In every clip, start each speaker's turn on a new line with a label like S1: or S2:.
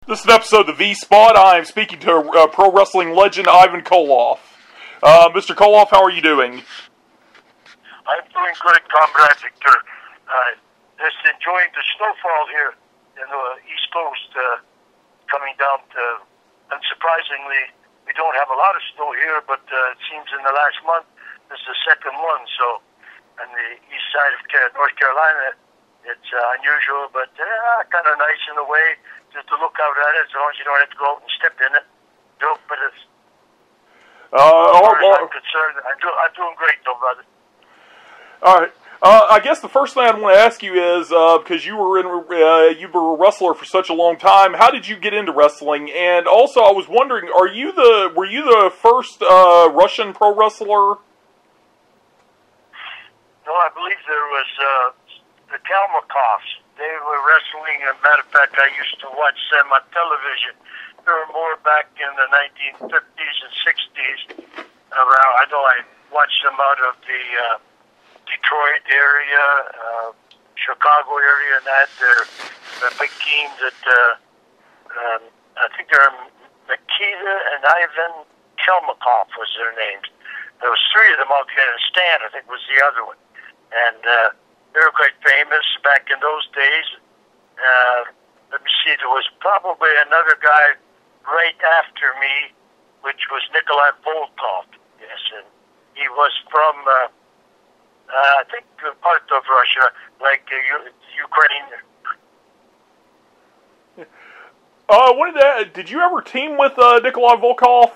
S1: This is an episode of the V-Spot. I am speaking to pro wrestling legend Ivan Koloff. Mr. Koloff, how are you doing?
S2: I'm doing good, Comrade Victor. Just enjoying the snowfall here in the East Coast, coming down to, unsurprisingly, we don't have a lot of snow here, but it seems in the last month, this is the second one, so on the east side of North Carolina, it's unusual, but kind of nice in a way, just to look out at it, as long as you don't have to go out and step in it. But it's, as far as I'm concerned, I'm doing great, though, brother.
S1: All right. I guess the first thing I want to ask you is because you were a wrestler for such a long time. How did you get into wrestling? And also, I was wondering, were you the first Russian pro wrestler?
S2: No, I believe there was the Kalmakovs. They were wrestling. As a matter of fact, I used to watch them on television. They were more back in the 1950s and 60s. Around, I know I watched them out of the Detroit area, Chicago area, and that. They're a big team that I think they're Nikita and Ivan Kelmakov was their names. There was three of them all together. Stan, I think, was the other one. And they were quite famous back in those days. Let me see, there was probably another guy right after me, which was Nikolai Volkov. Yes, and he was from, I think, part of Russia, like Ukraine.
S1: Did you ever team with Nikolai Volkov?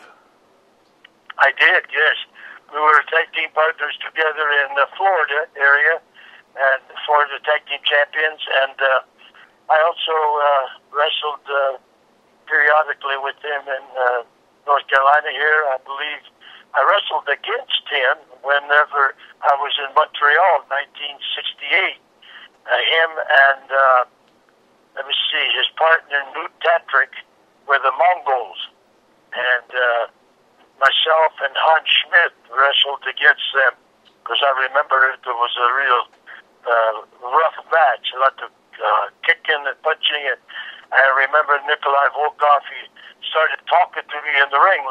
S2: I did, yes. We were tag team partners together in the Florida area, and Florida Tag Team Champions, and I also wrestled periodically with him in North Carolina here. I believe I wrestled against him whenever I was in Montreal in 1968. Him and, let me see, his partner, Newt Tatrick, were the Mongols, and myself and Hans Schmidt wrestled against them, because I remember it was a real rough match, a lot of kicking and punching, and I remember Nikolai Volkov, he started talking to me in the ring,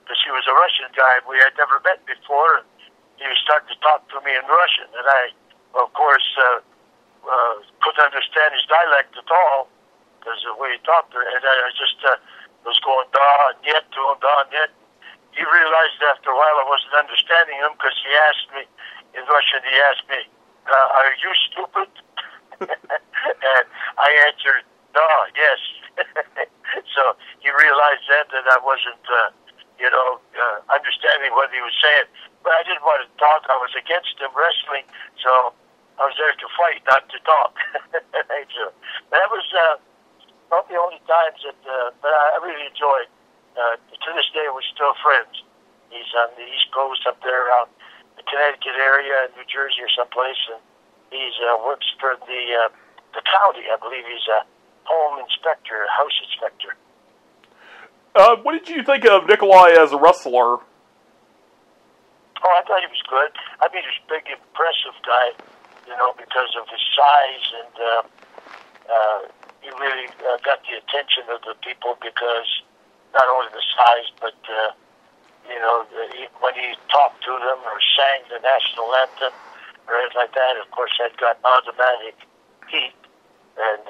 S2: because he was a Russian guy we had never met before, and he started to talk to me in Russian, and I, of course, couldn't understand his dialect at all, because the way he talked, and I just was going da net to him, da net. He realized after a while I wasn't understanding him, because he asked me, in Russian, he asked me, are you stupid? And I answered, no, yes. So he realized that I wasn't, understanding what he was saying. But I didn't want to talk. I was against him wrestling, so I was there to fight, not to talk. So that was not the only times that, but I really enjoyed. To this day, we're still friends. He's on the East Coast up there around the Connecticut area, New Jersey or someplace, and he's works for the county. I believe he's a home inspector, house inspector.
S1: What did you think of Nikolai as a wrestler?
S2: Oh, I thought he was good. I mean, he was a big, impressive guy, because of his size, and he really got the attention of the people because not only the size, but when he talked to them or sang the national anthem or anything like that, of course, that got automatic heat. And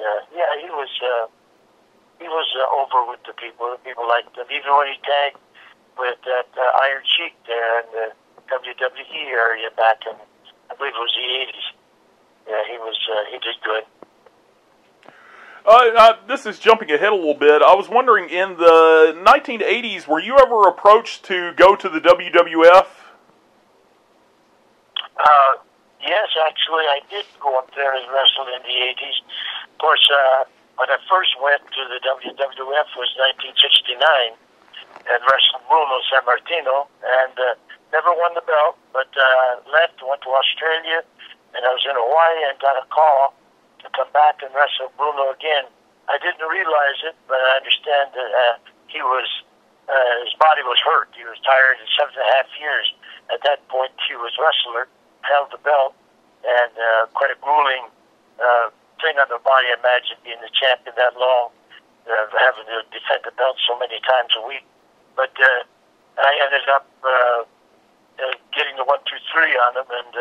S2: he was over with the people. The people liked him, even when he tagged with that Iron Sheik there in the WWE area back in, I believe it was the 80s. Yeah, he did good.
S1: This is jumping ahead a little bit. I was wondering, in the 1980s, were you ever approached to go to the WWF?
S2: Yes, actually, I did go up there and wrestle in the 80s. Of course, when I first went to the WWF was 1969 and wrestled Bruno Sammartino, and never won the belt, but left, went to Australia, and I was in Hawaii and got a call to come back and wrestle Bruno again. I didn't realize it, but I understand that he was, his body was hurt. He was tired in 7.5 years. At that point, he was wrestler, held the belt, and quite a grueling thing on the body. Imagine being the champion that long. having to defend the belt so many times a week. But I ended up getting the 1, 2, 3 on them, and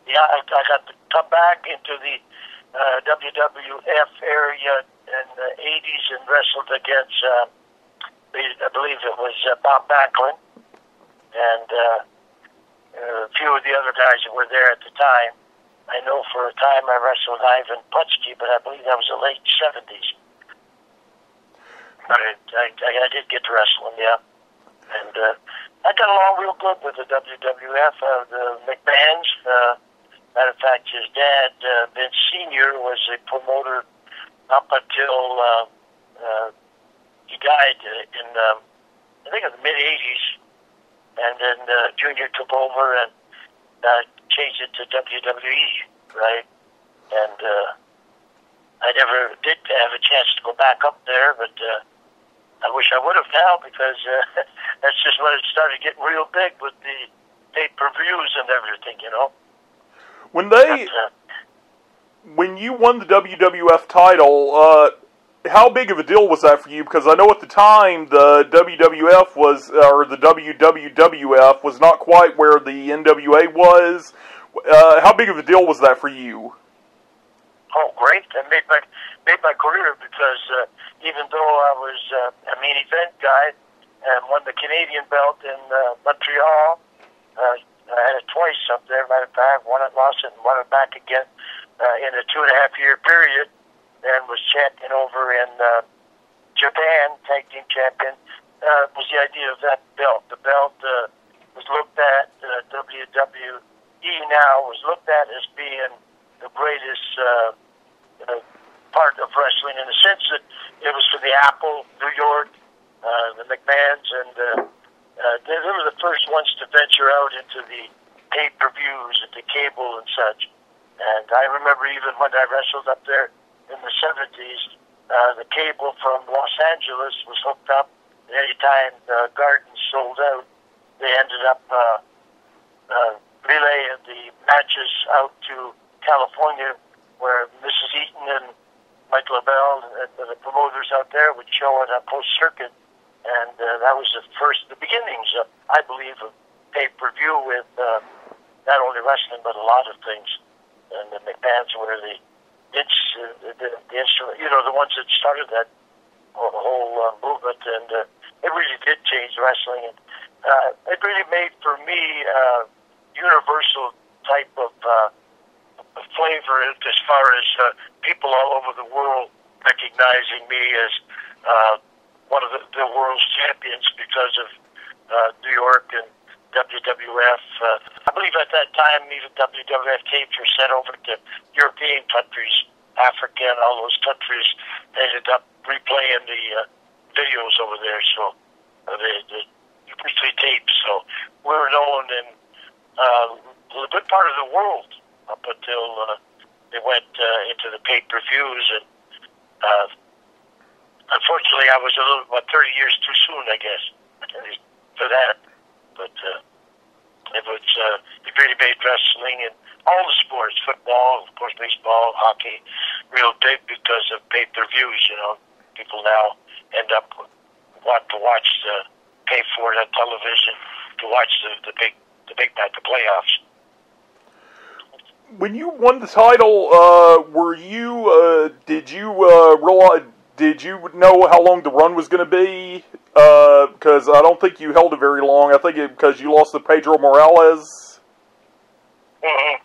S2: I got to come back into the WWF area in the 80s and wrestled against, I believe it was Bob Backlund, and a few of the other guys that were there at the time. I know for a time I wrestled Ivan Putski, but I believe that was the late 70s. But I did get to wrestle him, yeah. And I got along real good with the WWF, the McMahons. Matter of fact, his dad, Vince Sr., was a promoter up until he died in, I think, in the mid-'80s. And then Junior took over and changed it to WWE, right? And I never did have a chance to go back up there, but I wish I would have now, because that's just when it started getting real big with the pay-per-views and everything, you know?
S1: When you won the WWF title, how big of a deal was that for you? Because I know at the time the WWF was, or the WWWF was not quite where the NWA was. How big of a deal was that for you?
S2: Oh, great! It made my career, because even though I was a main event guy and won the Canadian belt in Montreal, I had it twice up there. Matter of fact, won it, lost it, and won it back again in a 2.5-year period, and was champion over in Japan, tag team champion. Was the idea of that belt. The belt was looked at, WWE now was looked at as being the greatest part of wrestling, in the sense that it was for the Apple, New York, the McMahons, and they were the first ones to venture out into the pay-per-views and the cable and such. And I remember even when I wrestled up there in the 70s, the cable from Los Angeles was hooked up, and any time the Garden sold out, they ended up relaying the matches out to California, where Mrs. Eaton and Mike LaBelle and the promoters out there would show it on Post Circuit. And that was the beginnings of, I believe, of pay-per-view with not only wrestling, but a lot of things. And the McMahons were the instrument, you know, the ones that started that whole movement, and it really did change wrestling. And it really made, for me, universal type of flavor, as far as people all over the world recognizing me as one of the world's champions because of New York and WWF. I believe at that time even WWF tapes were sent over to European countries, Africa, and all those countries. They ended up replaying the videos over there, so the weekly tapes. So we were known in a good part of the world up until they went into the pay-per-views, and unfortunately I was about 30 years too soon, I guess, for that. But it really made wrestling and all the sports, football, of course, baseball, hockey, real big because of pay-per-views. You know, people now end up wanting to watch pay for it on television to watch the big night, the playoffs.
S1: When you won the title, did you know how long the run was going to be? Because I don't think you held it very long. I think because you lost to Pedro Morales.
S2: Mm-hmm.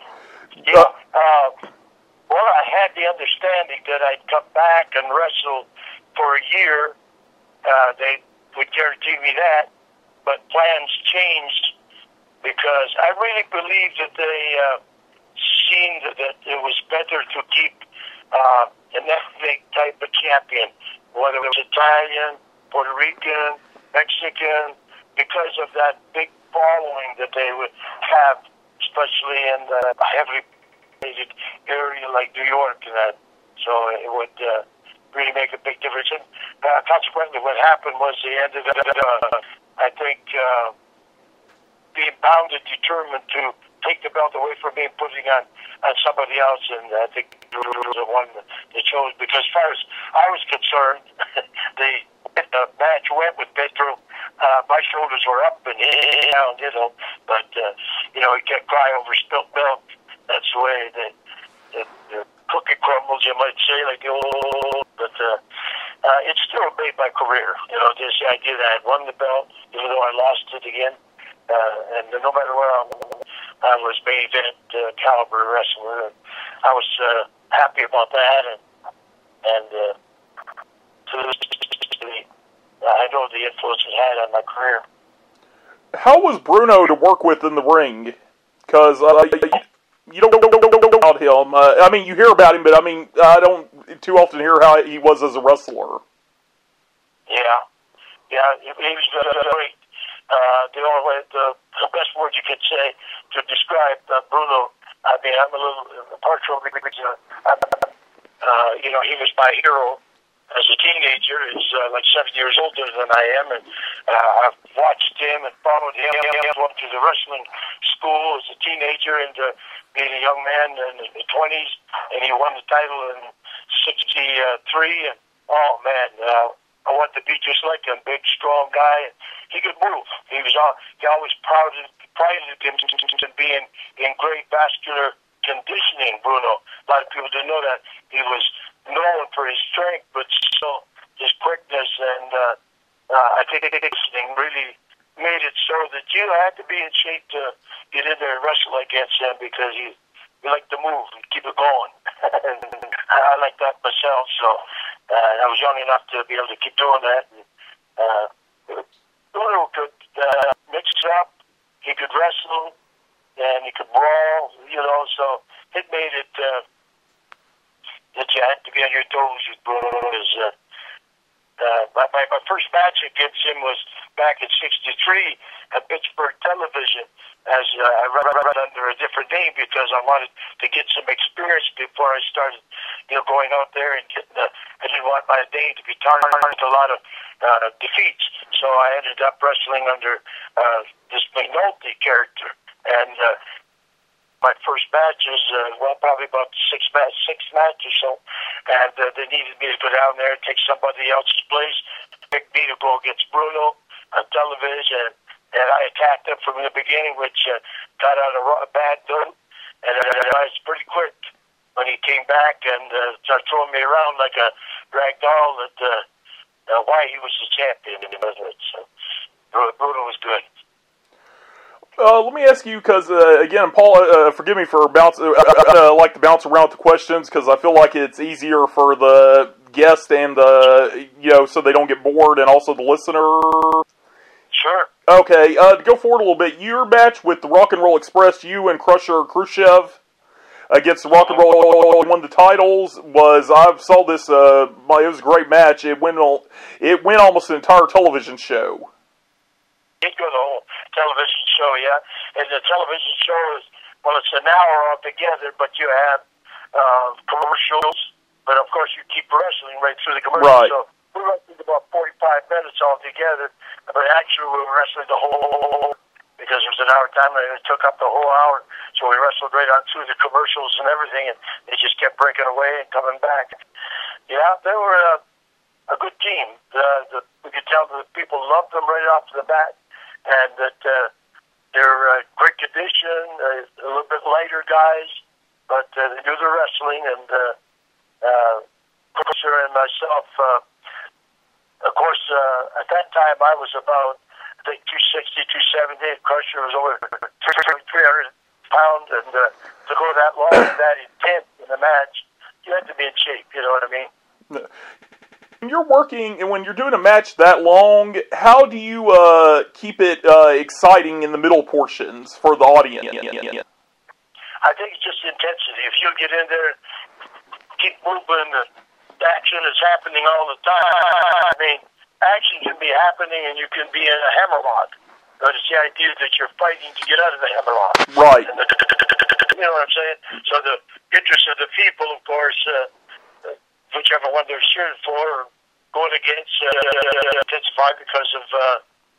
S2: Yeah. Well, I had the understanding that I'd come back and wrestle for a year. They would guarantee me that, but plans changed because I really believe that they seen that it was better to keep an ethnic type of champion, whether it was Italian, Puerto Rican, Mexican, because of that big following that they would have, especially in the heavily populated area like New York and that. So it would really make a big difference. And consequently, what happened was they ended up, I think, being bound and determined to take the belt away from me and putting on somebody else. And I think he was the one that chose, because as far as I was concerned, the match went with Pedro. My shoulders were up and down, but he kept crying over spilt milk. That's the way the cookie crumbles, you might say, like the old. But it still made my career. Just the idea that I had won the belt, even though I lost it again. And no matter where I was main event caliber wrestler, and I was happy about that. And I know the influence it had on my career.
S1: How was Bruno to work with in the ring? Because you don't know about him. I mean, you hear about him, but I mean, I don't too often hear how he was as a wrestler.
S2: Yeah, he was great. The best word you could say to describe Bruno, I mean, I'm a little partial because, he was my hero as a teenager. He's like 7 years older than I am, and I've watched him and followed him. He went to the wrestling school as a teenager and being a young man in the 20s, and he won the title in 63. And oh man, I wanted to be just like him, big, strong guy. He could move. He always prided himself in being in great vascular conditioning. Bruno. A lot of people didn't know that he was known for his strength, but still his quickness, and I think conditioning really made it so that you had to be in shape to get in there and wrestle against him, because he liked to move and keep it going. And I like that myself, so I was young enough to be able to keep doing that. And Bruno could mix it up. He could wrestle, and he could brawl, so it made it that you had to be on your toes with Bruno. My first match against him was back in '63 at Pittsburgh Television, as I ran under a different name because I wanted to get some experience before I started, going out there and getting I didn't want my name to be tarnished with a lot of defeats. So I ended up wrestling under this McNulty character, and my first matches, probably about six matches or so, and they needed me to go down there and take somebody else's place, pick me to go against Bruno on television, and I attacked him from the beginning, which got out a bad note, and I realized pretty quick when he came back and started throwing me around like a rag doll that why he was the champion. So Bruno was good.
S1: Let me ask you, because again, Paul, forgive me for bounce. I like to bounce around the questions because I feel like it's easier for the guest and so they don't get bored, and also the listener.
S2: Sure.
S1: Okay, to go forward a little bit, your match with the Rock and Roll Express, you and Crusher Khrushchev against the Rock and Roll, won the titles. I saw this. It was a great match. It went almost an entire television show.
S2: Did go the whole television show, yeah. And the television show is, it's an hour altogether, but you have commercials, but of course you keep wrestling right through the commercials. Right. So we wrestled about 45 minutes altogether, but actually we were wrestling the whole, because it was an hour time, and it took up the whole hour. So we wrestled right on through the commercials and everything, and they just kept breaking away and coming back. Yeah, they were a good team. We could tell that people loved them right off the bat. And that they're great condition, a little bit lighter guys, but they do their wrestling. And Crusher and myself, of course, at that time I was about, I think, 260, 270. Crusher was over 300 pounds, and to go that long and that intense in a match, you had to be in shape. You know what I mean?
S1: When you're working and when you're doing a match that long, how do you keep it exciting in the middle portions for the audience?
S2: I think it's just intensity. If you get in there, keep moving, the action is happening all the time. I mean, action can be happening and you can be in a hammerlock. But it's the idea that you're fighting to get out of the hammerlock. Right. You know what I'm saying? So the interest of the people, of course, whichever one they're cheering for or going against, intensify because of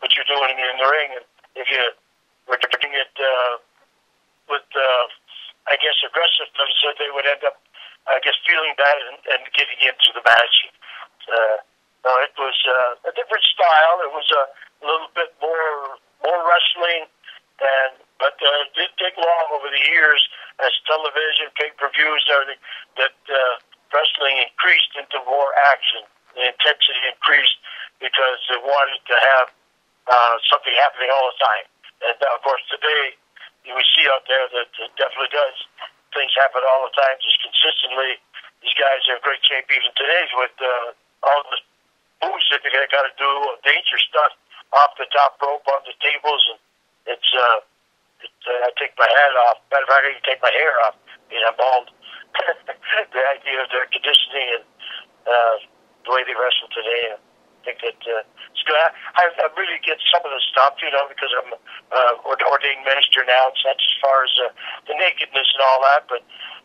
S2: what you're doing in the ring. And if you were doing it with, I guess, aggressiveness, so they would end up, I guess, feeling bad and getting into the match. No, it was a different style. It was a little bit more wrestling, but it did take long over the years as television, pay-per-views, everything, that wrestling increased into more action. The intensity increased because they wanted to have something happening all the time. And of course, today we see out there that it definitely does. Things happen all the time, just consistently. These guys are in great shape even today with all the moves that they got to do, danger stuff off the top rope on the tables, and it's I take my hat off. Matter of fact, I can take my hair off. I'm bald. The idea of their conditioning and the way they wrestle today, I think that it's good. I really get some of the stuff, because I'm an ordained minister now. It's not as far as the nakedness and all that, but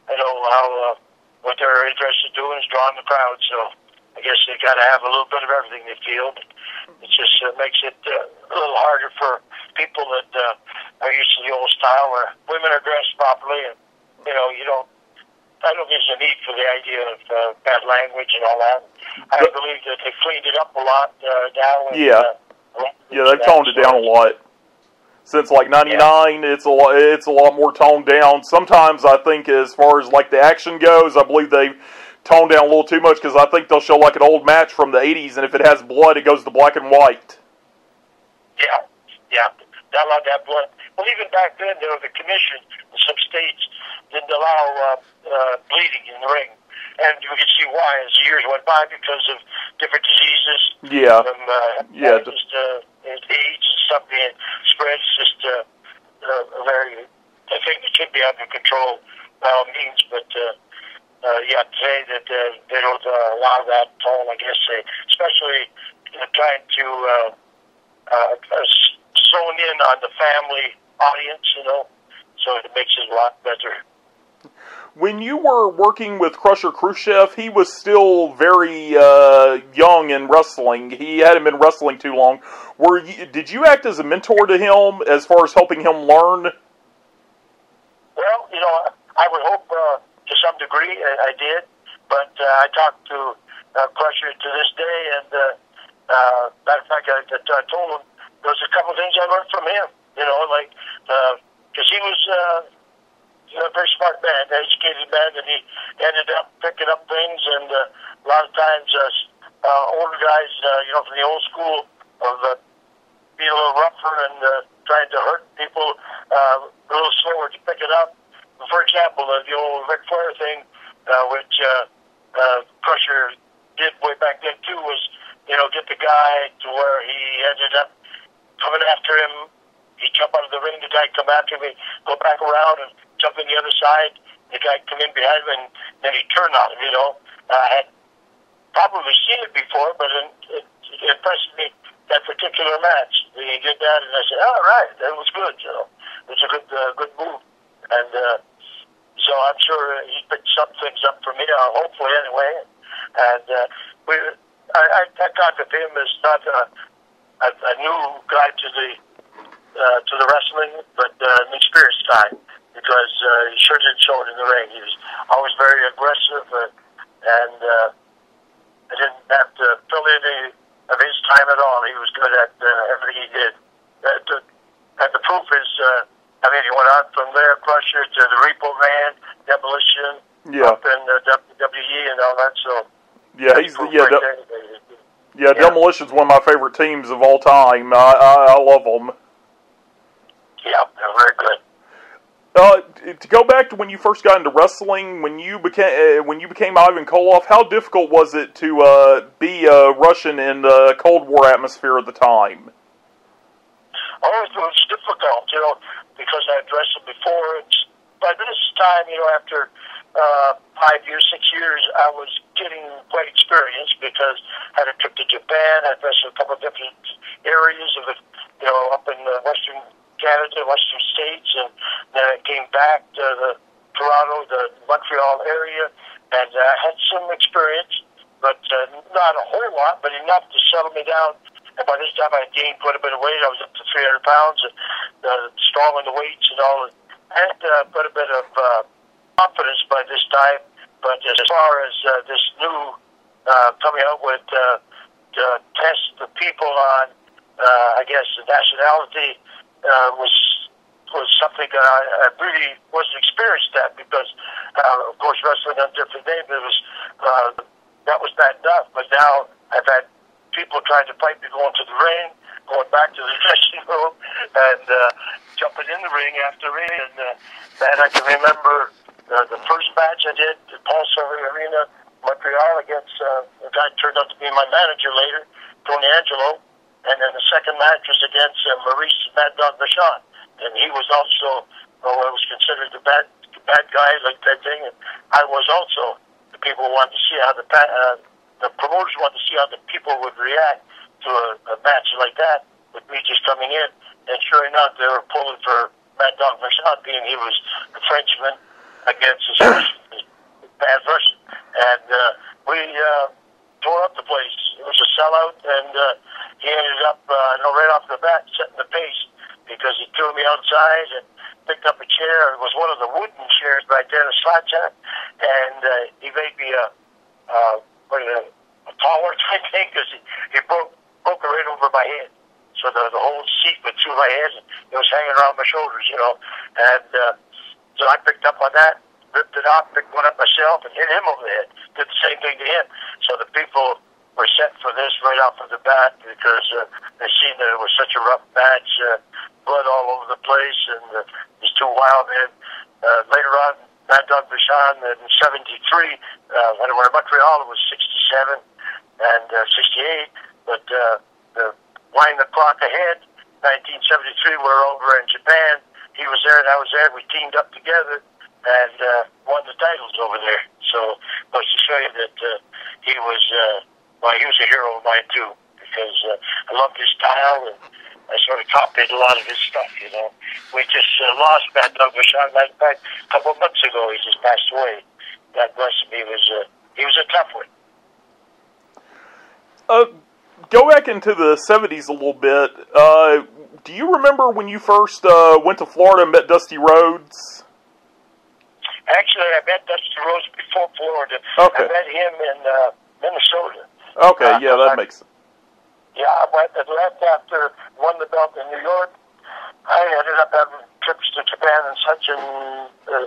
S2: I know how what they're interested in doing is drawing the crowd. So I guess they got to have a little bit of everything they feel. But it just makes it a little harder for people that are used to the old style where women are dressed properly, and you don't. I don't think there's a need for the idea of bad language and all that. I believe that they cleaned it up a lot now.
S1: Yeah, they've toned it down a lot. Since like '99, it's a lot more toned down. Sometimes I think, as far as like the action goes, I believe they've toned down a little too much, because I think they'll show like an old match from the '80s, and if it has blood, it goes to black and white.
S2: Yeah, not allowed to have blood. Well, even back then, the commission in some states didn't allow bleeding in the ring, and you could see why as the years went by, because of different diseases.
S1: Yeah.
S2: Just age and stuff being spread. It's just a very, I think it should be under control by all means, but today that they don't allow that at all. I guess especially trying to zone in on the family audience, so it makes it a lot better.
S1: When you were working with Crusher Khrushchev, he was still very young in wrestling. He hadn't been wrestling too long. Did you act as a mentor to him as far as helping him learn?
S2: Well, I would hope to some degree I did, but I talked to Crusher to this day, and matter of fact, I told him there was a couple of things I learned from him, because he was a very smart man, educated man, and he ended up picking up things, and a lot of times older guys, from the old school of being a little rougher and trying to hurt people, a little slower to pick it up. For example, the old Ric Flair thing, which Crusher did way back then too, was get the guy to where he ended up coming after him. He'd jump out of the ring, the guy come after him, he'd go back around and jump in the other side. The guy come in behind him, and then he'd turn on him. I had probably seen it before, but it impressed me that particular match. He did that, and I said, "All right, that was good." It was a good move, and so I'm sure he picked some things up for me. Hopefully, anyway. And I thought of him as not a new guy to the wrestling, but an experienced guy, because he sure did show it in the ring. He was always very aggressive, and I didn't have to fill in any of his time at all. He was good at everything he did. And the proof is, he went on from there, Crusher, to the Repo Man, Demolition, up in WWE and all that. So
S1: Demolition's one of my favorite teams of all time. I love them.
S2: Yeah, they're very good.
S1: To go back to when you first got into wrestling, when you became Ivan Koloff, how difficult was it to be a Russian in the Cold War atmosphere at the time?
S2: Oh, it was difficult, because I had wrestled before. By this time, after 5 years, 6 years, I was getting quite experienced, because I had a trip to Japan. I wrestled a couple of different areas of it, up in Western Canada, Western States, and then I came back to the Toronto, the Montreal area, and I had some experience, but not a whole lot, but enough to settle me down And by this time, I had gained quite a bit of weight. I was up to 300 pounds, and strong on the weights and all. I had quite a bit of confidence by this time. But as far as this new coming out with test the people on, I guess, the nationality was something that I really wasn't experienced at, because, of course, wrestling on different names, that was bad enough. But now I've had people trying to fight me going to the ring, going back to the dressing room, and jumping in the ring after ring. And I can remember the first match I did at Paul Silver Arena, Montreal, against a guy who turned out to be my manager later, Tony Angelo. And then the second match was against Maurice Mad Dog Vachon. And he was also, what was considered the bad guy, like that thing. And I was also, the people wanted to see how the promoters wanted to see how the people would react to a match like that, with me just coming in. And sure enough, they were pulling for Mad Dog Vachon, being he was a Frenchman against his bad Russian. And we tore up the place. It was a sellout, and he ended up, right off the bat, setting the pace, because he threw me outside and picked up a chair. It was one of the wooden chairs back then, a slouch hat, and he made me a taller type thing, because he broke it right over my head. So the whole seat went through my head, and it was hanging around my shoulders, And so I picked up on that, ripped it off, picked one up myself, and hit him over the head. Did the same thing to him. So the people were set for this right off of the bat, because they seen that it was such a rough match, blood all over the place, and these two wild men. Later on, Mad Dog Vachon in '73, when I went to Montreal, it was '67 and '68. But the wind the clock ahead, 1973, we were over in Japan. He was there and I was there. We teamed up together and won the titles over there. So I was to show you that he was a hero of mine too, because I loved his style, and I sort of copied a lot of his stuff. We just lost Mad Dog Vachon. Matter of fact, a couple of months ago, he just passed away. God bless him. He was a tough one.
S1: Go back into the 70s a little bit. Do you remember when you first went to Florida and met Dusty Rhodes?
S2: Actually, I met Dusty Rhodes before Florida.
S1: Okay.
S2: I met him in Minnesota.
S1: Okay, yeah, that makes sense.
S2: Yeah, I went and left after won the belt in New York. I ended up having trips to Japan and such, and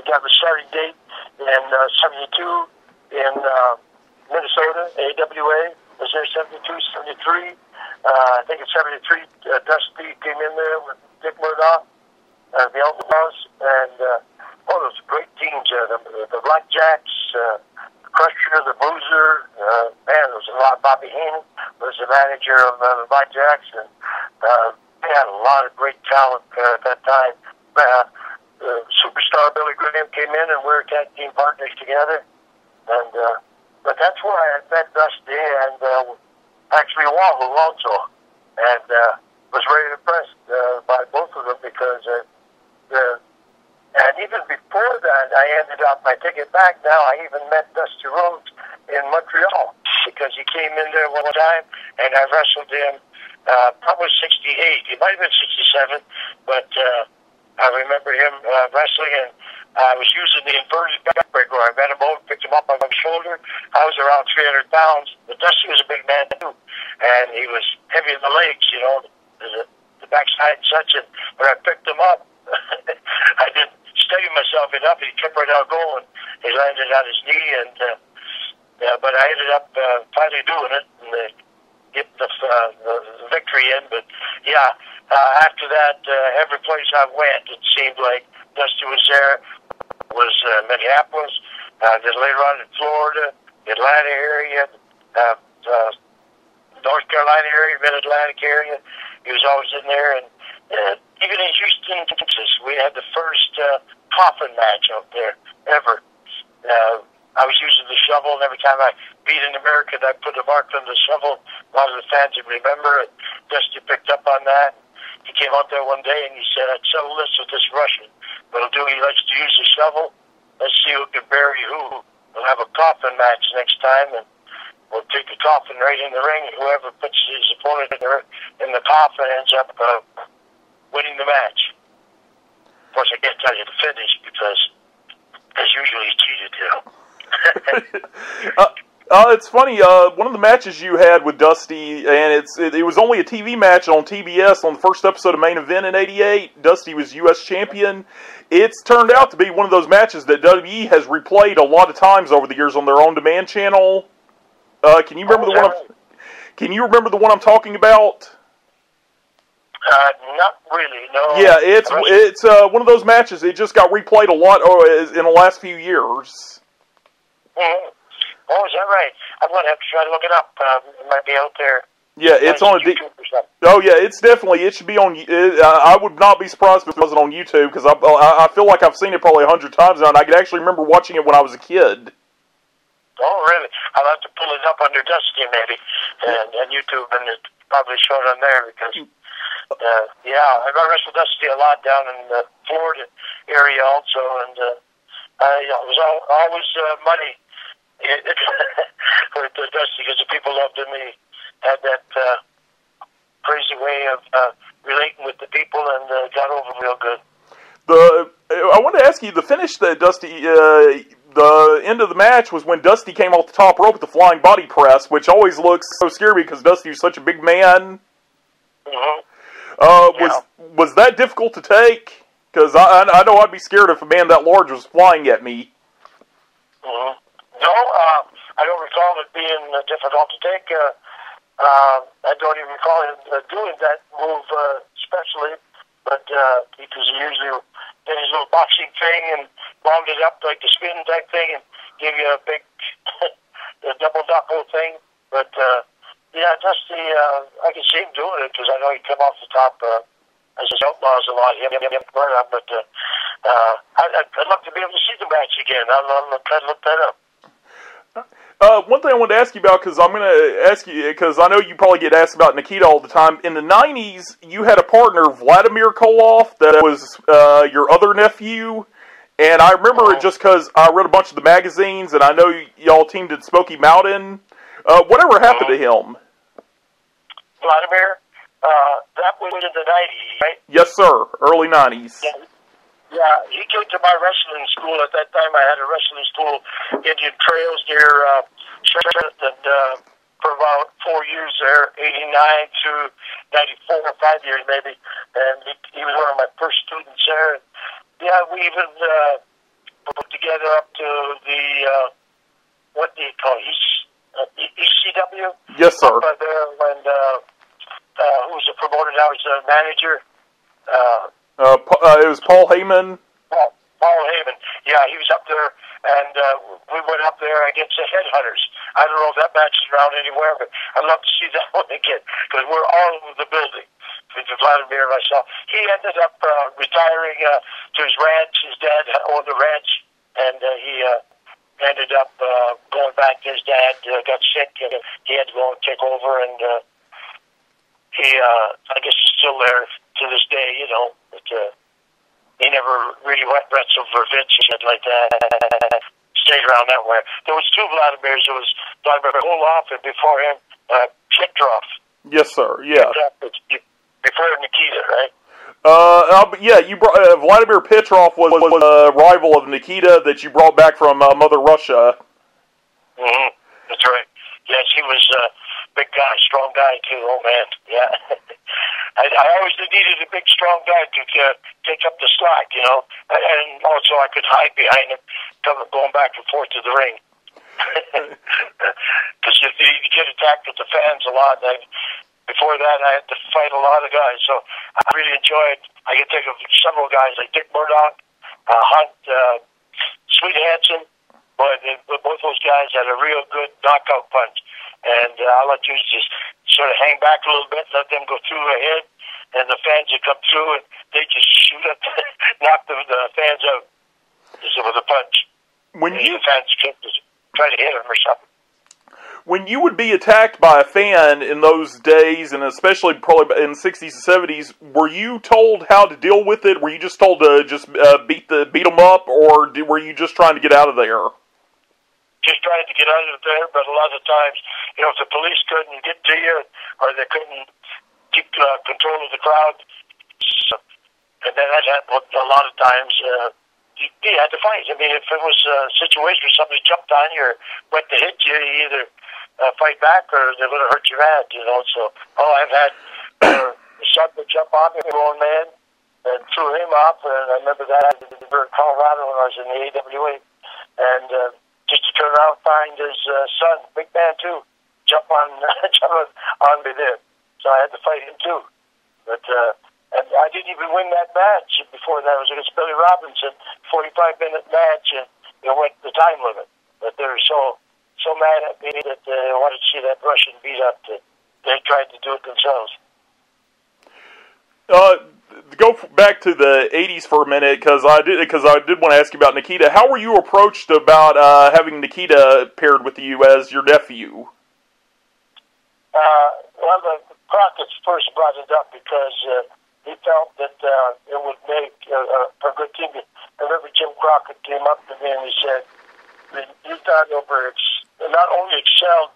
S2: got the starting date in '72 in Minnesota, AWA. Was there 72, 73. I think in '73, Dusty came in there with Dick Murdoch, the Outlaws, and those great teams. The Blackjacks, Crusher, the Bruiser. Man, there was a lot. Bobby Heenan was the manager of the Blackjacks, and they had a lot of great talent at that time. Superstar Billy Graham came in, and we were tag team partners together. And but that's where I met Dusty, and actually Wahoo also, and was very impressed by both of them, because and even before that, I ended up, I take it back now, I even met Dusty Rhodes in Montreal, because he came in there one time, and I wrestled him, probably '68, he might have been '67, but I remember him wrestling, and I was using the inverted backbreaker. I met him over, picked him up on my shoulder. I was around 300 pounds, but Dusty was a big man too, and he was heavy in the legs, the backside and such, and when I picked him up, I didn't steady myself enough, and he kept right out going. He landed on his knee, and but I ended up finally doing it, and get the victory in. But yeah, after that, every place I went, it seemed like Dusty was there. Was Minneapolis, then later on in Florida, the Atlanta area, North Carolina area, Mid-Atlantic area. He was always in there, and even in Houston, Texas, we had the first coffin match out there ever. I was using the shovel, and every time I beat an American, I put a mark on the shovel. A lot of the fans would remember it. Dusty picked up on that. He came out there one day, and he said, "I'd settle this with this Russian. What'll do, he likes to use the shovel. Let's see who can bury who. We'll have a coffin match next time." And will take the coffin right in the ring, and whoever puts his opponent in the coffin ends up winning the match. Of course, I can't tell you the finish because, as usually, he's cheated, you know.
S1: It's funny. One of the matches you had with Dusty, and it was only a TV match on TBS on the first episode of Main Event in '88. Dusty was U.S. champion. It's turned out to be one of those matches that WWE has replayed a lot of times over the years on their on-demand channel. Can you remember the one? Can you remember the one I'm talking about?
S2: Not really, no.
S1: Yeah, it's one of those matches. It just got replayed a lot in the last few years.
S2: Mm-hmm. Oh, is that right? I'm going to have to try to look it up. It might be out there.
S1: Yeah, it's on
S2: YouTube or something.
S1: Oh, yeah, it should be on. I would not be surprised if it wasn't on YouTube because I feel like I've seen it probably 100 times now, and I can actually remember watching it when I was a kid.
S2: Oh, really? I'll have to pull it up under Dusty maybe and YouTube, and it's probably showed on there because. Yeah, I wrestled Dusty a lot down in the Florida area also, and it was always money with Dusty because the people loved him. He had that crazy way of relating with the people and got over real good.
S1: I wanted to ask you, the finish that Dusty, the end of the match was when Dusty came off the top rope with the flying body press, which always looks so scary because Dusty was such a big man.
S2: Mm-hmm.
S1: Was that difficult to take? Because I know I'd be scared if a man that large was flying at me.
S2: Mm-hmm. No, I don't recall it being difficult to take. I don't even recall him doing that move especially, but because he usually did his little boxing thing and wound it up like the spin type thing and gave you a big double knuckle thing. But yeah, Dusty, I can see him doing it because I know he'd come off the top as his outlaws a lot. But I'd love to be able to see the match again. I'll try to look that up.
S1: One thing I wanted to ask you about, because I'm going to ask you, because I know you probably get asked about Nikita all the time. In the 90s, you had a partner, Vladimir Koloff, that was your other nephew. And I remember it just because I read a bunch of the magazines, and I know y'all teamed at Smoky Mountain. Whatever happened to him?
S2: Vladimir? That was in the 90s, right?
S1: Yes, sir. Early 90s.
S2: Yeah, he came to my wrestling school. At that time, I had a wrestling school, Indian Trails, near Charlotte, and for about 4 years there, 89 to 94, 5 years maybe. And he was one of my first students there. And, yeah, we even put together up to the, what do you call it, ECW?
S1: Yes, sir.
S2: Up there, and who was the promoter now? He's a manager.
S1: It was Paul Heyman.
S2: Paul Heyman. Yeah, he was up there, and we went up there against the Headhunters. I don't know if that match is around anywhere, but I'd love to see that one again, because we're all over the building. Vladimir and myself. He ended up retiring to his ranch. His dad owned a ranch, and he ended up going back to his dad. Got sick, and he had to go and take over, and he, I guess he's still there to this day, you know. But, he never really went wrestled for Vince or something like that. Stayed around that way. There was two Vladimirs. There was Vladimir Koloff, and before him, Petrov.
S1: Yes, sir. Yeah.
S2: Before Nikita, right?
S1: Yeah, you brought Vladimir Petrov was a rival of Nikita that you brought back from Mother Russia.
S2: Mm-hmm. That's right. Yes, he was a big guy, strong guy too. Oh man, yeah. I always needed a big, strong guy to take up the slack, you know, and also I could hide behind him, going back and forth to the ring. Because you get attacked with the fans a lot. Before that, I had to fight a lot of guys, so I really enjoyed. I can think of several guys like Dick Murdoch, Hunt, Sweet Hansen, but both those guys had a real good knockout punch. And I'll let you just sort of hang back a little bit, let them go through ahead, and the fans would come through, and they just shoot up, knock the fans out just with a punch. The fans try to hit them or something.
S1: When you would be attacked by a fan in those days, and especially probably in the 60s and 70s, were you told how to deal with it? Were you just told to just beat them up, or were you just trying to get out of there?
S2: just trying to get out of there. But a lot of times, you know, if the police couldn't get to you or they couldn't keep control of the crowd, and then that happened a lot of times. You had to fight. I mean, if it was a situation where somebody jumped on you or went to hit you, you either fight back or they're going to hurt you bad, you know. So, I've had the son would jump on me, grown man, and threw him off. And I remember that in Colorado when I was in the AWA. And just to turn around and find his son, big man too, jump on me there. So I had to fight him too. But and I didn't even win that match before that. It was against Billy Robinson, 45-minute match, and it went the time limit. But they were so mad at me that they wanted to see that Russian beat up that they tried to do it themselves.
S1: Go back to the 80s for a minute, because I did want to ask you about Nikita. How were you approached about having Nikita paired with you as your nephew?
S2: Well, the Crockett's first brought it up because he felt that it would make for a good team. I remember Jim Crockett came up to me and he said, "You thought not only excelled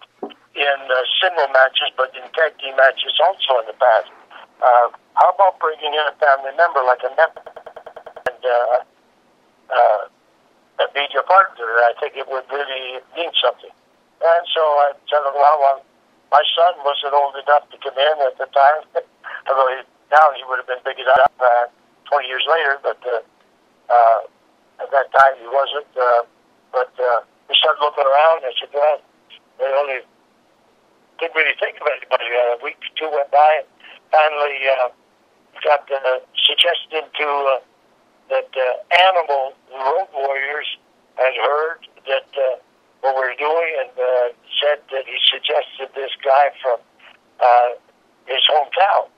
S2: in single matches, but in tag team matches also in the past. How about bringing in a family member like a nephew and be your partner? I think it would really mean something." And so I said, "Well, my son wasn't old enough to come in at the time, although now he would have been big enough 20 years later, but at that time he wasn't. But we started looking around, and I said, well, they only didn't really think of anybody. A week or two went by, and finally got suggested to that Animal, the Road Warriors, had heard that what we were doing, and said that he suggested this guy from his hometown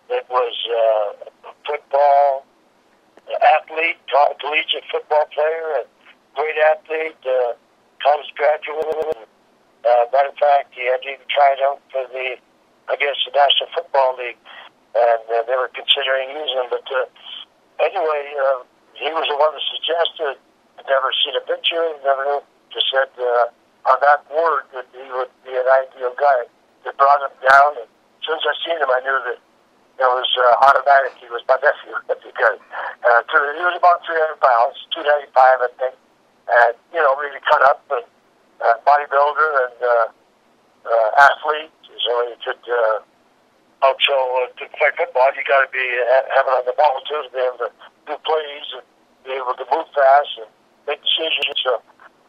S2: that was a football athlete, collegiate football player, and great athlete, college graduate. Matter of fact, he had even tried out for the National Football League, and they were considering using him. But anyway, he was the one that suggested. I'd never seen a picture, never knew. Just said on that word that he would be an ideal guy. They brought him down, and as soon as I seen him, I knew that it was automatic. He was my nephew because he was about 300 pounds, 295, I think, and really cut up and bodybuilder and athlete. So he could also to play football. You got to be having on the ball too to be able to do plays and be able to move fast and make decisions. So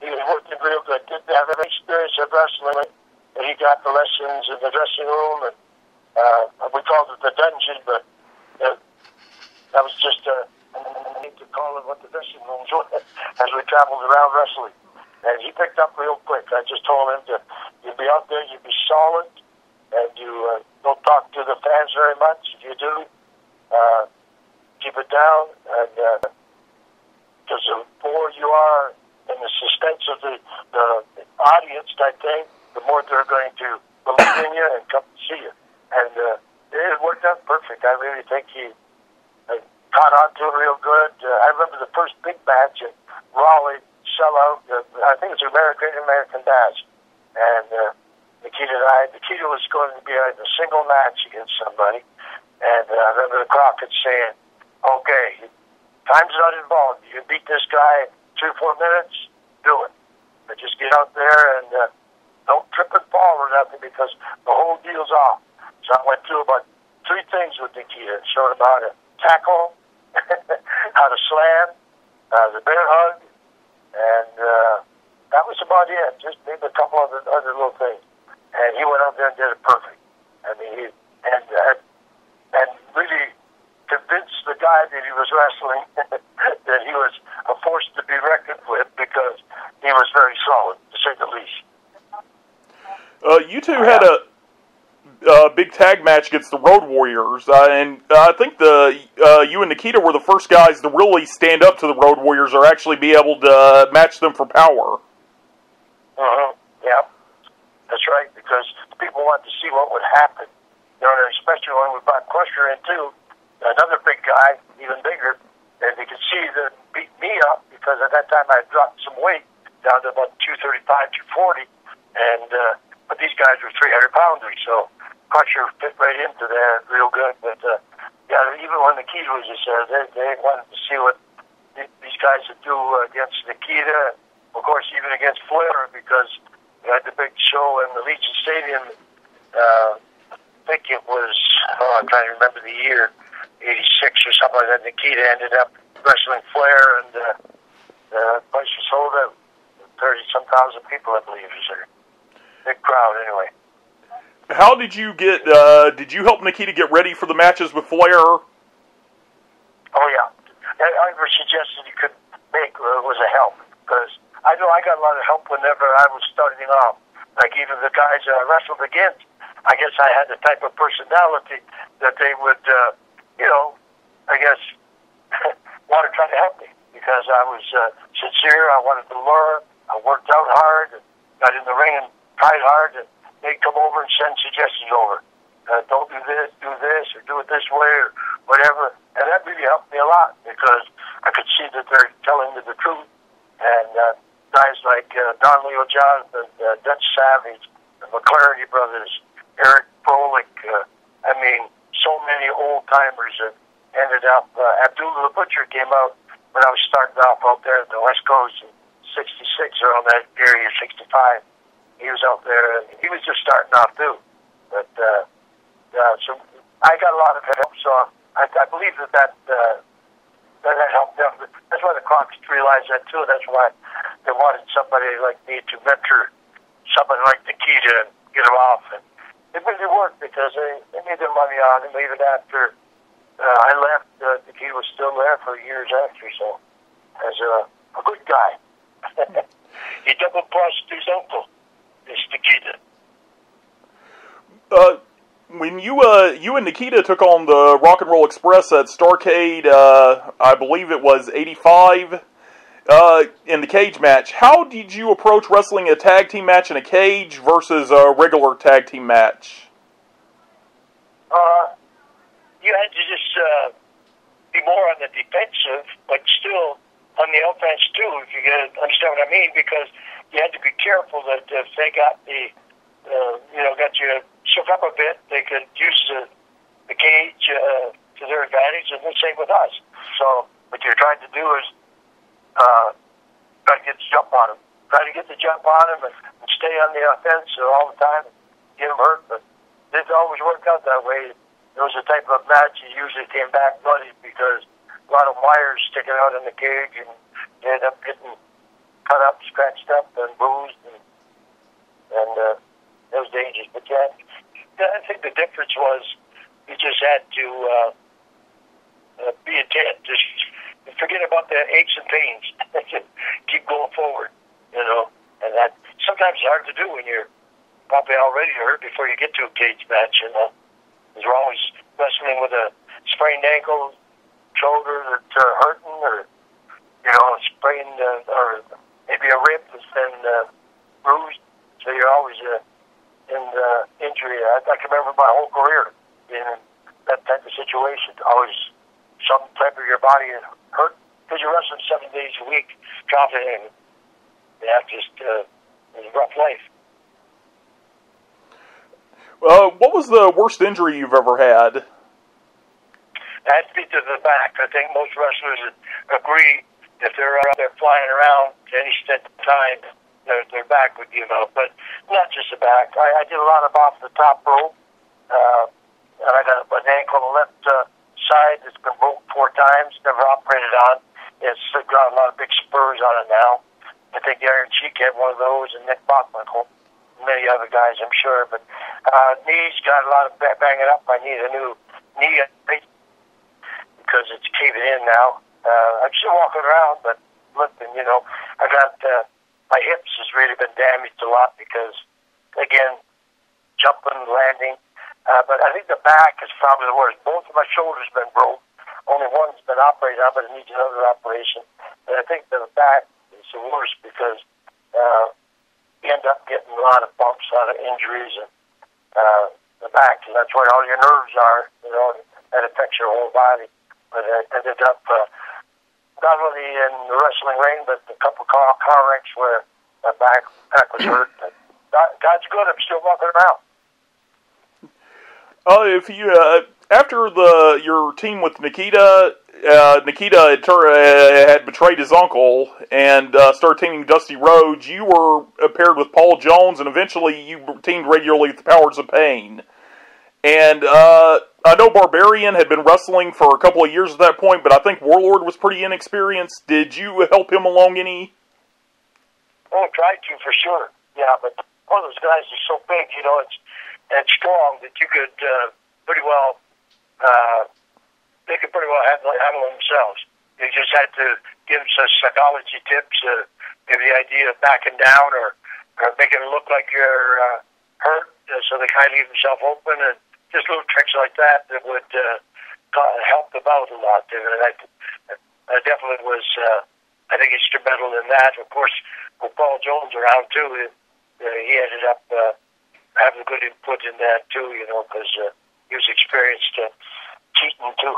S2: he was working real good. Didn't have any experience of wrestling, and he got the lessons in the dressing room, and we called it the dungeon, but that was just I need to call it what the dressing rooms were as we traveled around wrestling. And he picked up real quick. I just told him you be out there, you be solid, and you don't talk to the fans very much. If you do, keep it down, and because the more you are in the suspense of the audience, I think, the more they're going to believe in you and come to see you. And it worked out perfect. I really think he caught on to it real good. I remember the first big match in Raleigh, sellout. I think it was Great American Bash. And Nikita was going to be in a single match against somebody. And I remember the Crockett saying, okay, time's not involved. You can beat this guy 3 or 4 minutes, do it. But just get out there and don't trip and fall or nothing because the whole deal's off. So I went through about 3 things with Nikita. Showed him how to tackle, how to slam, the bear hug, and that was about it. Just maybe a couple other little things. And he went out there and did it perfect. I mean, and really convinced the guy that he was wrestling that he was a force to be reckoned with because he was very solid, to say the least.
S1: You two had a big tag match against the Road Warriors, and I think you and Nikita were the first guys to really stand up to the Road Warriors or actually be able to match them for power.
S2: Yeah, that's right, because people wanted to see what would happen. Especially when we brought Crusher in too, another big guy, even bigger, and they could see that beat me up because at that time I had dropped some weight, down to about 235, 240, and but these guys were 300-pounders, so Crusher fit right into that real good. But yeah, even when Nikita was just there, they wanted to see what these guys would do against Nikita, of course, even against Flair, because we had the big show in the Legion Stadium. I think it was, I'm trying to remember the year, 86 or something like that. Nikita ended up wrestling Flair, and the place was sold out. 30-some thousand people, I believe, was there. Big crowd, anyway.
S1: How did you did you help Nikita get ready for the matches with Flair?
S2: Oh, yeah. I ever suggested he could make was a help, because I know I got a lot of help whenever I was starting off. Like even the guys I wrestled against, I guess I had the type of personality that they would, I guess, want to try to help me, because I was sincere. I wanted to learn. I worked out hard, and got in the ring and tried hard, and they'd come over and send suggestions over. Don't do this, or do it this way, or whatever. And that really helped me a lot, because I could see that they're telling me the truth. And guys like Don Leo Jonathan, Dutch Savage, the McClarty brothers, Eric Froelich, so many old-timers that ended up. Abdullah the Butcher came out when I was starting off out there at the West Coast in 66, around that area, 65. He was out there, and he was just starting off, too. But, so I got a lot of help, so I believe that helped them. That's why the Crocs realized that, too. That's why they wanted somebody like me to mentor somebody like Nikita and get him off. And it really worked, because they made their money on him. Even after I left, Nikita was still there for years after, so as a good guy. He double-crossed his uncle, this Nikita.
S1: When you and Nikita took on the Rock and Roll Express at Starrcade, I believe it was 85, in the cage match, how did you approach wrestling a tag team match in a cage versus a regular tag team match?
S2: You had to just be more on the defensive, but still on the offense too, if you understand what I mean, because you had to be careful that if they got got you shook up a bit, they could use the cage to their advantage, and the same with us. So what you're trying to do is try to get the jump on them. Try to get the jump on them and stay on the offense all the time and get them hurt, but it didn't always work out that way. It was a type of match that usually came back bloody, because a lot of wires sticking out in the cage, and you end up getting cut up, scratched up, and bruised, and it was dangerous. But yeah, I think the difference was you just had to be intent. Just forget about the aches and pains. Keep going forward, and that sometimes it's hard to do when you're probably already hurt before you get to a cage match, because we're always wrestling with a sprained ankle, shoulder that's hurting, or sprained, or maybe a rib that's been bruised. So you're always in injury. I can remember my whole career being in that type of situation. Always some type of your body hurt, because you're wrestling 7 days a week, dropping in. Yeah, just it was a rough life.
S1: What was the worst injury you've ever had?
S2: It had to be to the back. I think most wrestlers agree if they're out there flying around to any extent of time, their back would give out. But not just the back. I did a lot of off the top rope, and I got an ankle on the left side that's been broke 4 times, never operated on. It's got a lot of big spurs on it now. I think the Iron Sheik had one of those, and Nick Bachmichael, many other guys, I'm sure. But knees got a lot of banging up. I need a new knee because it's caving in now. I'm still walking around, but limping, I got my hips has really been damaged a lot because, again, jumping, landing. But I think the back is probably the worst. Both of my shoulders have been broke. Only one's been operated on, but it needs another operation. And I think the back is the worst because you end up getting a lot of bumps, a lot of injuries, and the back. And that's where all your nerves are. That affects your whole body. But I ended up not only in the wrestling ring, but a couple car wrecks where My back was hurt. But God's good. I'm still walking around.
S1: If you after your team with Nikita, Nikita had betrayed his uncle and started teaming Dusty Rhodes. You were paired with Paul Jones, and eventually you teamed regularly with the Powers of Pain. And I know Barbarian had been wrestling for a couple of years at that point, but I think Warlord was pretty inexperienced. Did you help him along any?
S2: Oh, tried to for sure. Yeah, but one of those guys is so big, and strong that you could pretty well. They could pretty well handle themselves. You just had to give them some psychology tips, give the idea of backing down or making it look like you're hurt, so they kind of leave themselves open, and just little tricks like that would help them out a lot. And I definitely was, I think, instrumental in that. Of course, with Paul Jones around too, he ended up having a good input in that too, because he was experienced cheating too.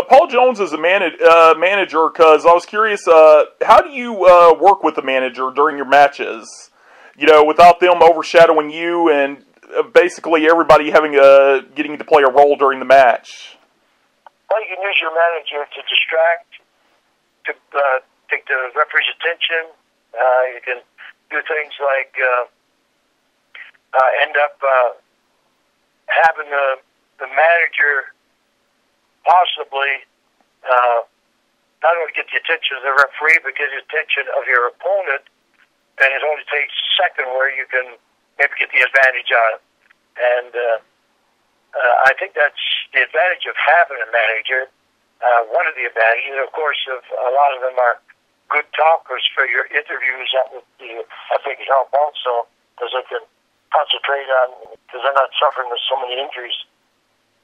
S1: Paul Jones is a manager, because I was curious, how do you work with the manager during your matches? Without them overshadowing you and basically everybody getting to play a role during the match.
S2: Well, you can use your manager to distract, to take the referee's attention. You can do things like end up having the manager possibly not only get the attention of the referee, but get the attention of your opponent, and it only takes a second where you can maybe get the advantage on it. And I think that's the advantage of having a manager. One of the advantages, of course, of a lot of them are good talkers for your interviews. That would be a big help also, because they can concentrate on, because they're not suffering with so many injuries,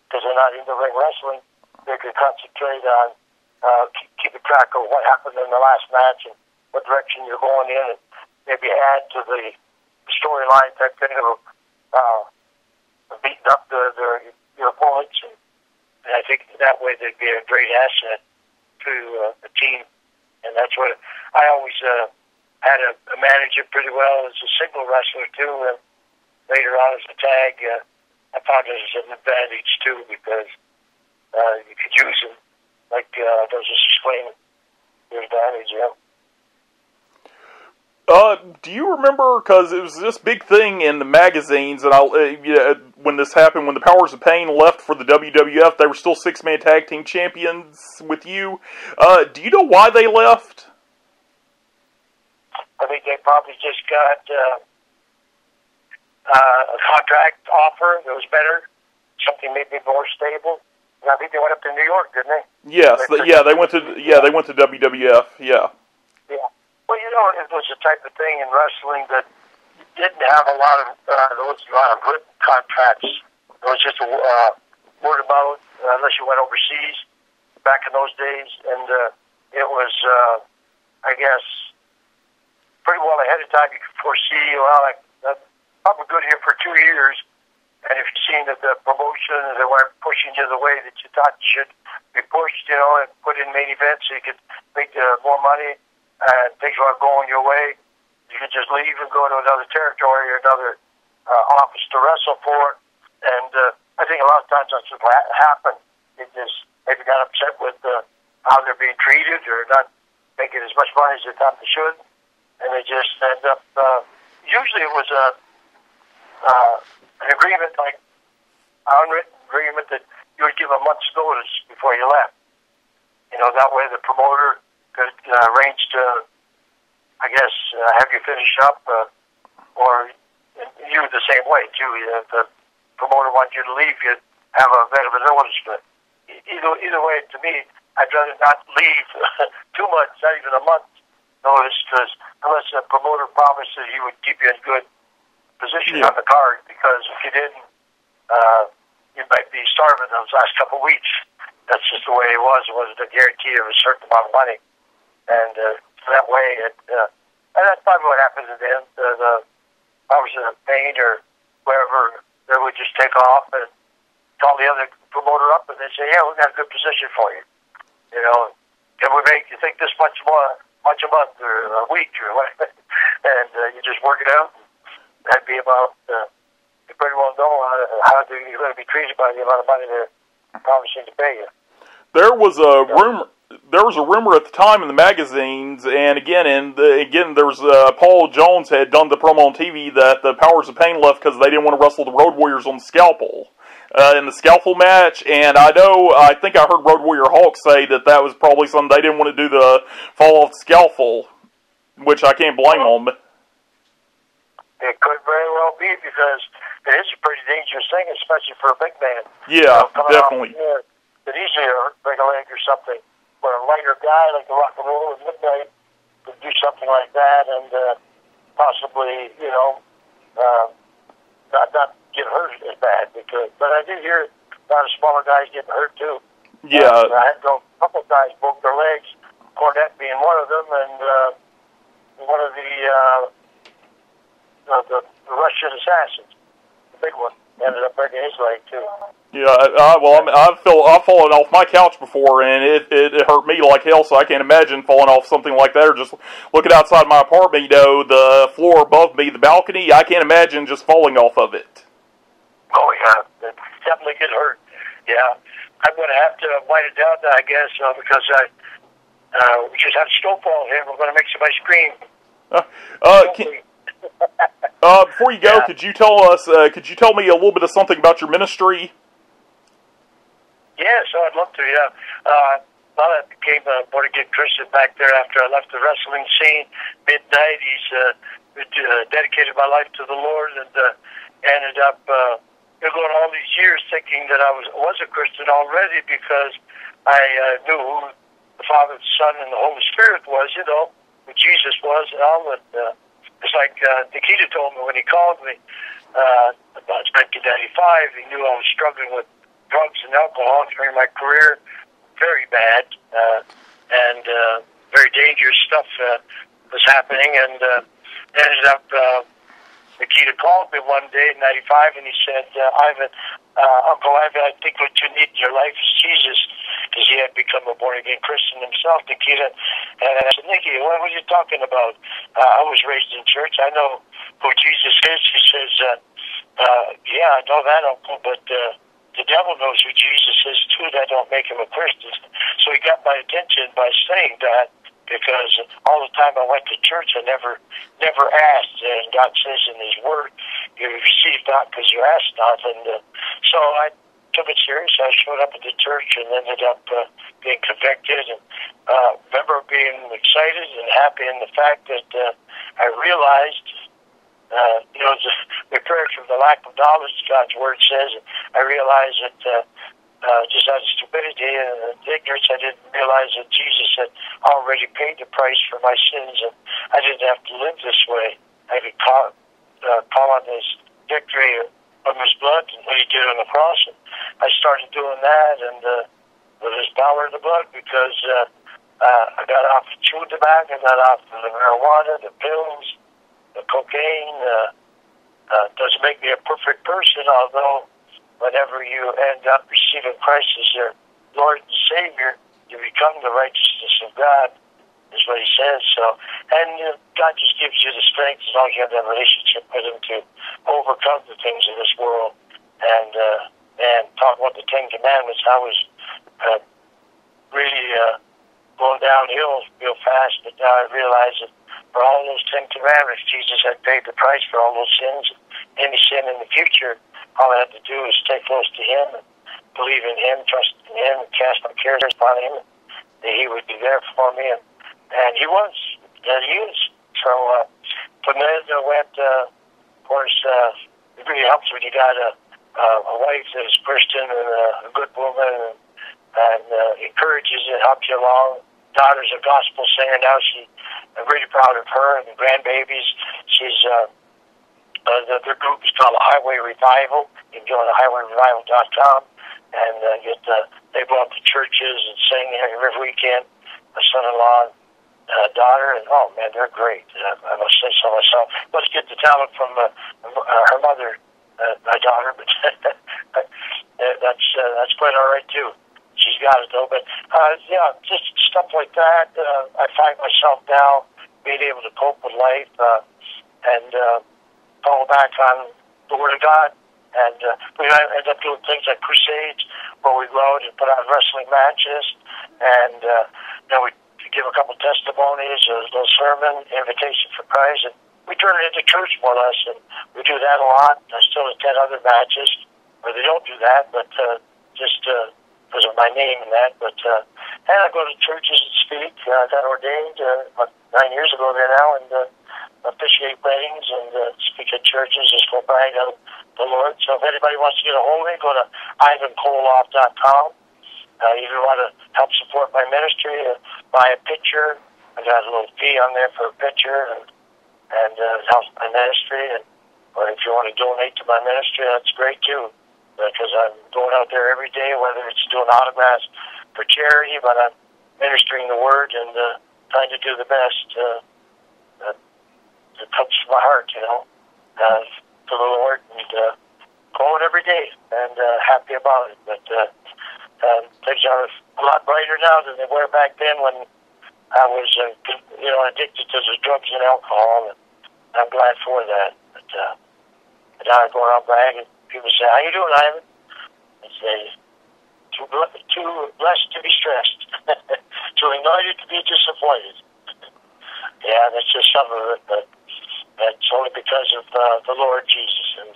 S2: because they're not into ring wrestling. They could concentrate on keeping track of what happened in the last match and what direction you're going in, and maybe add to the storyline type thing of beating up your opponents. And I think that way they'd be a great asset to the team. And that's what I always had a manager pretty well as a single wrestler too. And later on as a tag, I found it as an advantage too, because you could use them like I was just explaining your advantage. Yeah.
S1: Do you remember, because it was this big thing in the magazines, and when this happened, when the Powers of Pain left for the WWF, they were still six-man tag team champions with you. Do you know why they left?
S2: I think they probably just got a contract offer that was better, something maybe more stable. And I think they went up to New York, didn't they?
S1: Yes, they went to WWF. Yeah.
S2: Yeah. Well, it was the type of thing in wrestling that didn't have a lot of written contracts. It was just a word of mouth, unless you went overseas back in those days. And it was, I guess, pretty well ahead of time. You could foresee, well, I'm good here for 2 years. And if you've seen that the promotion, they weren't pushing you the way that you thought you should be pushed, and put in main events so you could make more money, and things weren't going your way, you could just leave and go to another territory or another office to wrestle for. And I think a lot of times that's what happened. They just maybe got upset with how they're being treated or not making as much money as they thought they should. And they just end up, usually it was an agreement, like an unwritten agreement that you would give a month's notice before you left. That way the promoter could arrange to, I guess, have you finish up, or you the same way too. If the promoter wanted you to leave, you'd have a bit of a notice. But either way, to me, I'd rather not leave 2 months, not even a month notice, because unless the promoter promises he would keep you in good position on the card, because if you didn't, you might be starving those last couple of weeks. That's just the way it was. It wasn't a guarantee of a certain amount of money. And so that way, and that's probably what happens in the end. The Powers of Pain or wherever, they would just take off and call the other promoter up, and they say, "Yeah, we've got a good position for you. Can we make you think this much more much a month or a week or whatever, and you just work it out. That'd be about, you pretty well know how you're going to be treated by the amount of money they're promising to pay you.
S1: There was a rumor. There was a rumor at the time in the magazines, and again, there was Paul Jones had done the promo on TV that the Powers of Pain left because they didn't want to wrestle the Road Warriors on the scalpel in the scalpel match. And I think I heard Road Warrior Hulk say that was probably something they didn't want to do, the fall off the scalpel, which I can't blame them.
S2: It could very well be, because it is a pretty dangerous thing, especially for a big man.
S1: Yeah, definitely.
S2: Could easily break a leg or something. Where a lighter guy like the Rock and Roll at Midnight could do something like that, and possibly, not get hurt as bad. But I did hear a lot of smaller guys getting hurt too.
S1: Yeah.
S2: I had a couple of guys broke their legs, Cornette being one of them, and one of the Russian assassins, the big one, ended up breaking his leg too.
S1: Yeah, I've fallen off my couch before, and it hurt me like hell. So I can't imagine falling off something like that, or just looking outside my apartment. The floor above me, the balcony. I can't imagine just falling off of it.
S2: Oh yeah, it definitely get hurt. Yeah, I'm going to have to wind it down, I guess, because we just had a snowfall here. We're going to make somebody scream.
S1: Before you go, could you tell me a little bit of something about your ministry?
S2: Yeah, so I'd love to, yeah. I became a born-again Christian back there after I left the wrestling scene, mid-90s, dedicated my life to the Lord, and ended up going all these years thinking that I was a Christian already, because I knew who the Father, the Son, and the Holy Spirit was, who Jesus was, and all that. It's like Nikita told me when he called me about 1995. He knew I was struggling with drugs and alcohol during my career, very bad, and very dangerous stuff was happening, and ended up, Nikita called me one day in 95, and he said, Ivan, Uncle Ivan, I think what you need in your life is Jesus, because he had become a born-again Christian himself, Nikita. And I said, Nikki, what were you talking about? I was raised in church. I know who Jesus is. He says, yeah, I know that, Uncle, but the devil knows who Jesus is, too. That don't make him a Christian. So he got my attention by saying that, because all the time I went to church, I never asked. And God says in His Word, you receive not because you ask not. And so I took it serious. I showed up at the church and ended up being convicted. And remember being excited and happy in the fact that I realized, we perish from the lack of knowledge, God's Word says. And I realized that just out of stupidity and ignorance, I didn't realize that Jesus had already paid the price for my sins, and I didn't have to live this way. I could call on His victory of His blood and what He did on the cross. And I started doing that, and with His power in the blood, because I got off the chewing tobacco, I got off the marijuana, the pills, the cocaine. Doesn't make me a perfect person, although whenever you end up receiving Christ as your Lord and Savior, you become the righteousness of God, is what He says. So, and God just gives you the strength as long as you have that relationship with Him to overcome the things of this world. And talk about the Ten Commandments, I was really going downhill real fast, but now I realize that for all those Ten Commandments, Jesus had paid the price for all those sins. Any sin in the future, all I had to do is stay close to Him, and believe in Him, trust in Him, and cast my cares upon Him, that He would be there for me, and He was, and He is. So from there I went, of course, it really helps when you got a wife that is Christian and a good woman, and encourages and helps you along. Daughter's a gospel singer now. I'm really proud of her and the grandbabies. She's their group is called Highway Revival. You can go to highwayrevival.com, and they go out to churches and sing every weekend. My son-in-law, daughter, and oh man, they're great. I must say so myself. Let's get the talent from her mother, my daughter, but that's quite all right too. She's got it though. But yeah, just stuff like that. I find myself now being able to cope with life and fall back on the Word of God. And we end up doing things like crusades where we go out and put on wrestling matches, and then we give a couple testimonies, a little sermon, invitation for Christ, and we turn it into church more or less. And we do that a lot. I still attend other matches where they don't do that, but just because of my name and that. But and I go to churches and speak. I got ordained about 9 years ago there now, and officiate weddings and speak at churches, just go brag on the Lord. So if anybody wants to get a hold of me, go to IvanKoloff.com. If you want to help support my ministry, buy a picture. I got a little fee on there for a picture, and help my ministry. And or if you want to donate to my ministry, that's great too, because I'm going out there every day, whether it's doing autographs for charity, but I'm ministering the Word and trying to do the best that comes from my heart, to the Lord, and going every day, and happy about it. But things are a lot brighter now than they were back then when I was, addicted to the drugs and alcohol, and I'm glad for that. But now I go around bragging. People say, "How you doing, Ivan?" I say, "Too blessed to be stressed, too anointed to be disappointed." Yeah, that's just some of it, but that's only because of the Lord Jesus and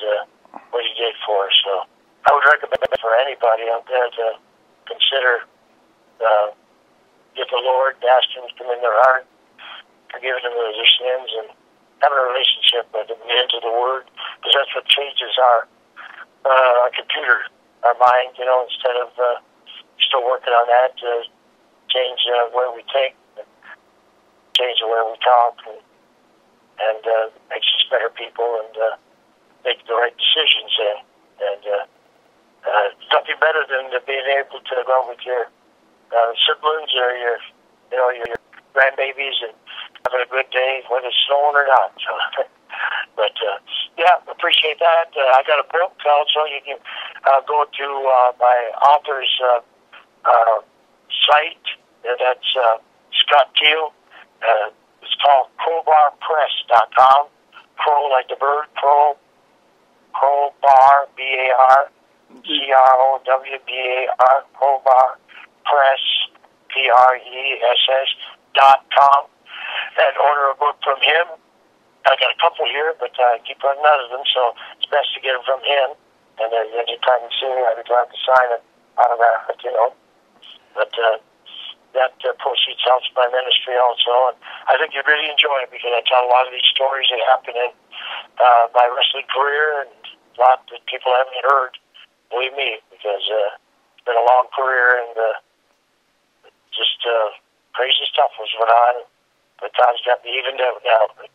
S2: what He did for us. So I would recommend it for anybody out there to consider get the Lord, ask Him to come in their heart, forgiving them of their sins, and having a relationship with Him, get into the Word, because that's what changes our computer, our mind. Instead of still working on that, to change where we think, change the way we talk, and makes us better people and make the right decisions. And nothing better than being able to go with your siblings or your grandbabies and having a good day, whether it's snowing or not. So, but yeah, appreciate that. I got a book also. You can go to my author's site. That's Scott Teal. It's called crowbarpress.com. Crow like the bird, crowbar, B-A-R, C-R-O-W-B-A-R, crowbar press, P-R-E-S-S.com. And order a book from him. I got a couple here, but I keep running out of them, so it's best to get them from him. And anytime you see me, I'd be glad to sign it, autograph it, But that proceeds helps my ministry also. And I think you'd really enjoy it, because I tell a lot of these stories that happen in my wrestling career, and a lot that people haven't heard, believe me, because it's been a long career, and just crazy stuff was going on. But God's got me evened out now. But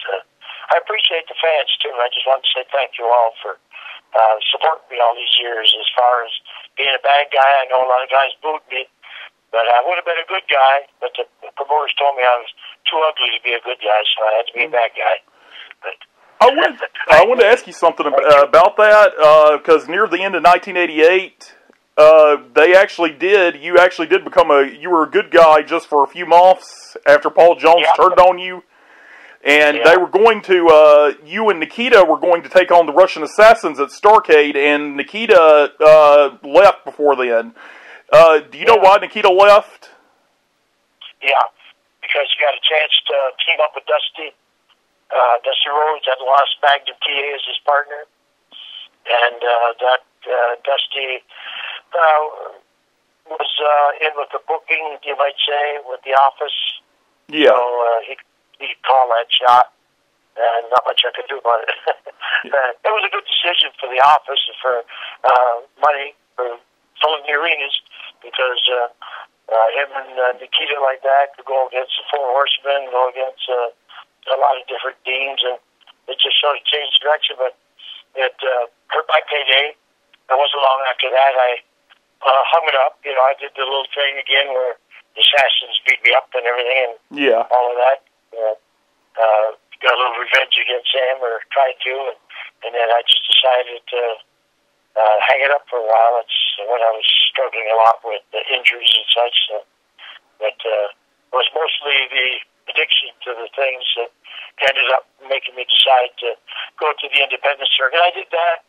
S2: I appreciate the fans, too. I just want to say thank you all for supporting me all these years. As far as being a bad guy, I know a lot of guys booed me, but I would have been a good guy. But the promoters told me I was too ugly to be a good guy, so I had to be a bad guy. But
S1: I wanted to ask you something about that, because near the end of 1988, you actually did become you were a good guy just for a few months after Paul Jones turned on you. And they were going to, you and Nikita were going to take on the Russian Assassins at Starrcade, and Nikita left before then. Do you know why Nikita left?
S2: Yeah, because he got a chance to team up with Dusty. Dusty Rhodes had lost Magnum TA as his partner. And Dusty was in with the booking, you might say, with the office.
S1: Yeah.
S2: So he called that shot, and not much I could do about it. It was a good decision for the office and for money for filling the arenas, because him and Nikita like that could go against the Four Horsemen, go against a lot of different teams, and it just sort of changed direction. But it hurt my payday. It wasn't long after that I hung it up. I did the little thing again where the Assassins beat me up and everything, and all of that. Got a little revenge against Sam, or tried to, and then I just decided to hang it up for a while. It's when I was struggling a lot with the injuries and such. But it was mostly the addiction to the things that ended up making me decide to go to the independent circuit. I did that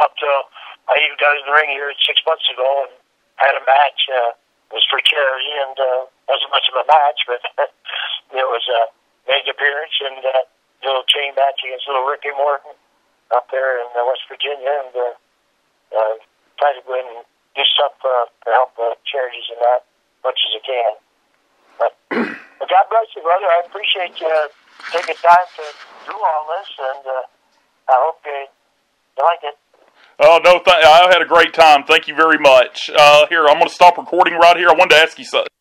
S2: up till I even got in the ring here 6 months ago and had a match. It was for charity, and wasn't much of a match, but it was a made appearance and little chain match against little Ricky Morton up there in West Virginia, and try to go in and do stuff to help charities and that as much as I can. But God bless you, brother. I appreciate you taking time to do all this, and I hope you like it.
S1: Oh, no, I had a great time. Thank you very much. Here, I'm going to stop recording right here. I wanted to ask you something.